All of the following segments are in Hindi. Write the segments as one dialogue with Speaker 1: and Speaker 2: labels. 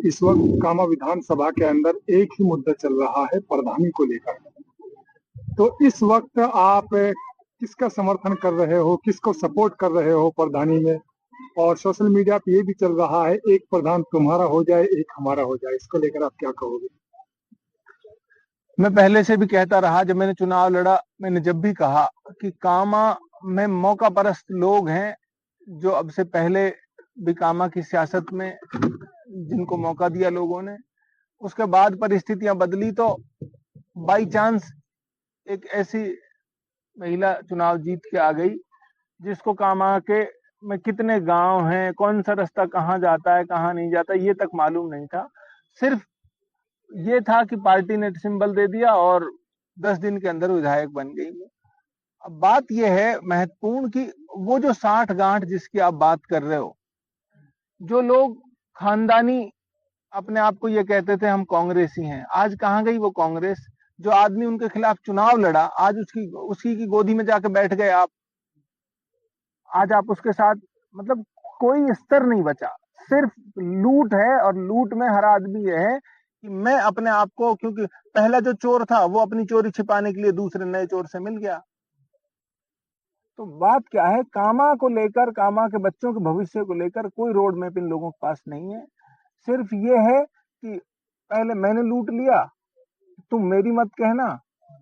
Speaker 1: इस वक्त कामा विधानसभा के अंदर एक ही मुद्दा चल रहा है, प्रधानी को लेकर। तो इस वक्त आप किसका समर्थन कर रहे हो, किसको सपोर्ट कर रहे हो प्रधानी में? और सोशल मीडिया पे ये भी चल रहा है एक प्रधान तुम्हारा हो जाए एक हमारा हो जाए, इसको लेकर आप क्या कहोगे?
Speaker 2: मैं पहले से भी कहता रहा, जब मैंने चुनाव लड़ा मैंने जब भी कहा कि कामा में मौका परस्त लोग हैं, जो अब से पहले भी कामा की सियासत में जिनको मौका दिया लोगों ने, उसके बाद परिस्थितियां बदली तो बाई चांस एक ऐसी महिला चुनाव जीत के आ गई जिसको कामा के में कितने गांव हैं, कौन सा रास्ता कहाँ जाता है कहाँ नहीं जाता ये तक मालूम नहीं था। सिर्फ ये था कि पार्टी ने सिंबल दे दिया और 10 दिन के अंदर विधायक बन गई। अब बात यह है महत्वपूर्ण कि वो जो 60 गांठ जिसकी आप बात कर रहे हो, जो लोग खानदानी अपने आप को ये कहते थे हम कांग्रेसी हैं, आज कहाँ गई वो कांग्रेस? जो आदमी उनके खिलाफ चुनाव लड़ा आज उसकी की गोदी में जाके बैठ गए आप। आज आप उसके साथ, मतलब कोई स्तर नहीं बचा, सिर्फ लूट है। और लूट में हर आदमी ये है कि मैं अपने आप को, क्योंकि पहला जो चोर था वो अपनी चोरी छिपाने के लिए दूसरे नए चोर से मिल गया। तो बात क्या है, कामा को लेकर, कामा के बच्चों के भविष्य को लेकर कोई रोड मैप इन लोगों के पास नहीं है। सिर्फ ये है कि पहले मैंने लूट लिया, तुम मेरी मत कहना,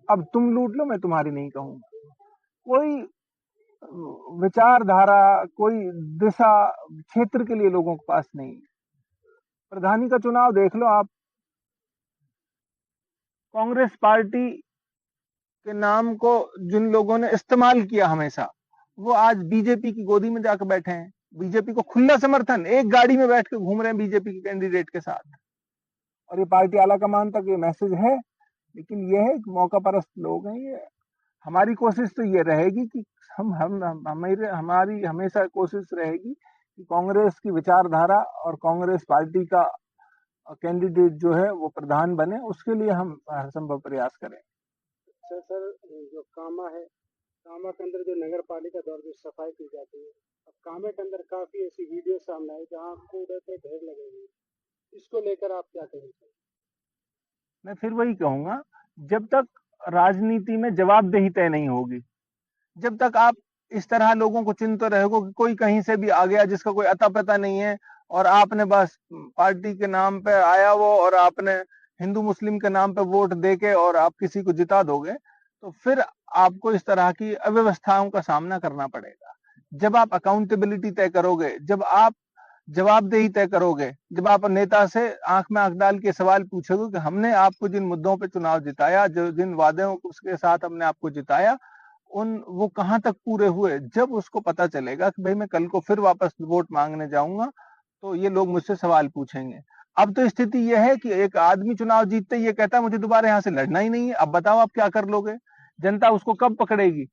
Speaker 2: अब तुम लूट लो मैं तुम्हारी नहीं कहूंगा। कोई विचारधारा, कोई दिशा क्षेत्र के लिए लोगों के पास नहीं। प्रधानी का चुनाव देख लो आप, कांग्रेस पार्टी के नाम को जिन लोगों ने इस्तेमाल किया हमेशा, वो आज बीजेपी की गोदी में जाकर बैठे हैं। बीजेपी को खुला समर्थन, एक गाड़ी में बैठ के घूम रहे हैं बीजेपी के कैंडिडेट के साथ। और ये पार्टी आला कमान तक ये मैसेज है। लेकिन ये है कि मौका परस्त लोग हैं ये। हमारी कोशिश तो ये रहेगी कि हमारी हमेशा कोशिश रहेगी कि कांग्रेस की विचारधारा और कांग्रेस पार्टी का कैंडिडेट जो है वो प्रधान बने, उसके लिए हम हर संभव प्रयास करें।
Speaker 3: सर जो कामा है, कामा के अंदर जो नगर पालिका द्वारा जो सफाई की जाती है, अब कामा के अंदर काफी ऐसी वीडियो सामने आई जहाँ कूड़े पे ढेर लगे हुए, इसको लेकर आप क्या कहेंगे?
Speaker 2: मैं फिर वही कहूंगा, जब तक राजनीति में जवाबदेही तय नहीं होगी, जब तक आप इस तरह लोगों को चिंता रहोगे कि कोई कहीं से भी आ गया जिसका कोई अता पता नहीं है और आपने बस पार्टी के नाम पे आया वो और आपने हिंदू मुस्लिम के नाम पे वोट देके और आप किसी को जिता दोगे, तो फिर आपको इस तरह की अव्यवस्थाओं का सामना करना पड़ेगा। जब आप अकाउंटेबिलिटी तय करोगे, जब आप जवाबदेही तय करोगे, जब आप नेता से आंख में आंख डाल के सवाल पूछोगे कि हमने आपको जिन मुद्दों पे चुनाव जिताया, जो जिन वादों उसके साथ हमने आपको जिताया, वो कहां तक पूरे हुए, जब उसको पता चलेगा कि भाई मैं कल को फिर वापस वोट मांगने जाऊंगा तो ये लोग मुझसे सवाल पूछेंगे। अब तो स्थिति यह है कि एक आदमी चुनाव जीतते ये कहता है मुझे दोबारा यहां से लड़ना ही नहीं है। अब बताओ आप क्या कर लोगे? जनता उसको कब पकड़ेगी?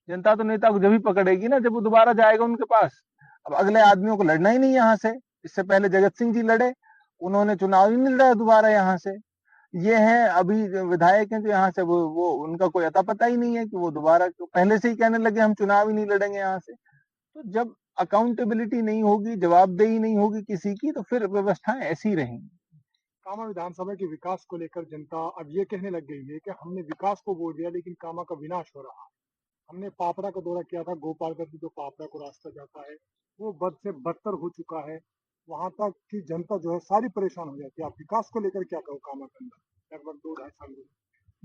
Speaker 2: जनता तो नेता को जब ही पकड़ेगी ना जब वो दोबारा जाएगा उनके पास। अब अगले आदमियों को लड़ना ही नहीं यहाँ से। इससे पहले जगत सिंह जी लड़े, उन्होंने चुनाव ही नहीं लड़ा दोबारा यहाँ से। ये है अभी विधायक हैं जो यहाँ से वो उनका कोई अता पता ही नहीं है कि वो दोबारा, पहले से ही कहने लगे हम चुनाव ही नहीं लड़ेंगे यहाँ से। तो जब अकाउंटेबिलिटी नहीं होगी, जवाबदेही नहीं होगी किसी की, तो फिर व्यवस्थाएं ऐसी रहेंगी।
Speaker 1: कामा विधानसभा के विकास को लेकर जनता अब ये कहने लग गई है कि हमने विकास को वोट दिया लेकिन कामा का विनाश हो रहा है। हमने पापड़ा का दौरा किया था, गोपालगंज से जो पापड़ा को रास्ता जाता है वो बद से बदतर हो चुका है। वहां तक की जनता जो है सारी परेशान हो जाती है। आप विकास को लेकर क्या कहो कामा के अंदर लगभग 2-2.5 साल में?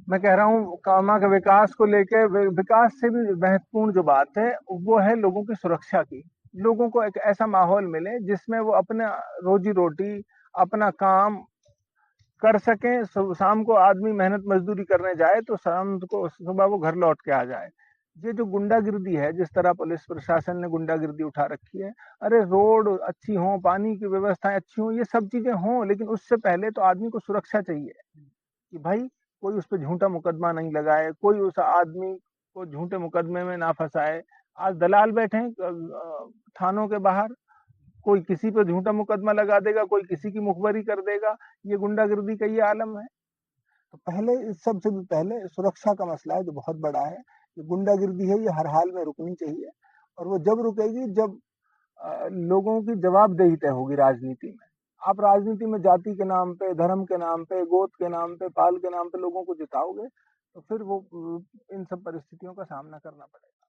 Speaker 2: मैं कह रहा हूँ कामा के विकास को लेकर, विकास से भी महत्वपूर्ण जो बात है वो है लोगों की सुरक्षा की। लोगों को एक ऐसा माहौल मिले जिसमें वो अपने रोजी रोटी, अपना काम कर सकें। शाम को आदमी मेहनत मजदूरी करने जाए तो शाम को सुबह वो घर लौट के आ जाए। ये जो गुंडागिर्दी है, जिस तरह पुलिस प्रशासन ने गुंडागिर्दी उठा रखी है, अरे रोड अच्छी हो, पानी की व्यवस्थाएं अच्छी हो, ये सब चीजें हों, लेकिन उससे पहले तो आदमी को सुरक्षा चाहिए कि भाई कोई उस पर झूठा मुकदमा नहीं लगाए, कोई उस आदमी को झूठे मुकदमे में ना फंसाए। आज दलाल बैठे हैं थानों के बाहर, कोई किसी पे झूठा मुकदमा लगा देगा, कोई किसी की मुखबरी कर देगा। ये गुंडागिर्दी का ये आलम है। तो पहले इस सबसे भी पहले सुरक्षा का मसला है जो बहुत बड़ा है। ये गुंडागिर्दी है, ये हर हाल में रुकनी चाहिए। और वो जब रुकेगी जब लोगों की जवाबदेही तय होगी राजनीति में। आप राजनीति में जाति के नाम पे, धर्म के नाम पे, गोत्र के नाम पे, पाल के नाम पे लोगों को जिताओगे तो फिर वो इन सब परिस्थितियों का सामना करना पड़ेगा।